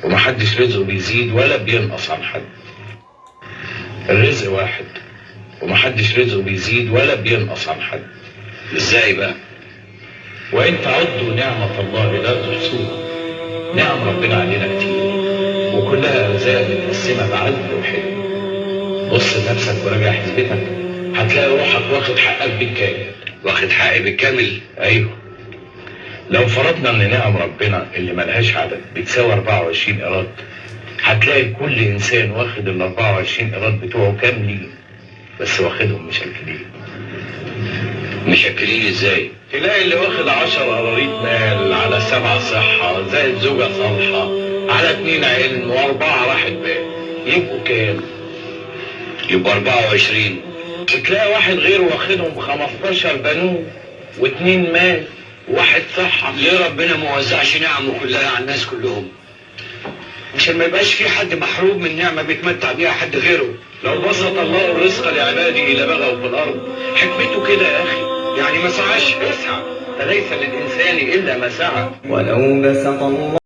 ومحدش رزقه بيزيد ولا بينقص عن حد. الرزق واحد ومحدش رزقه بيزيد ولا بينقص عن حد. ازاي بقى؟ وإن تعدوا نعمة الله لا تحصوها. نعم ربنا علينا كتير وكلها أرزاق متقسمة بعدل وحلم. بص لنفسك وراجع حسبتك، هتلاقي روحك واخد حقك بالكامل. واخد حقي بالكامل؟ أيوه. لو فرضنا إن نعم ربنا اللي ملهاش عدد بتساوي 24 إيراد، هتلاقي كل إنسان واخد ال 24 إيراد بتوعه كاملين، بس واخدهم مشكلين. مشكلين ازاي؟ تلاقي اللي واخد 10 قراريط مال على 7 صحة زائد زوجة صالحة على 2 علم و4 راحة بال، يبقوا كام؟ يبقى 24. تلاقي واحد غيره واخدهم 15 بنوه و2 مال وواحد صحة. ليه ربنا ما وزعش نعمه كلها على الناس كلهم؟ عشان ما يبقاش في حد محروم من نعمة بيتمتع بيها حد غيره. لو بسط الله الرزق لعباده لبغوا في الأرض، حكمته كده يا أخي. يعني ما سعاش، اسعى، فليس للإنسان إلا ما سعى. ولو بسط الله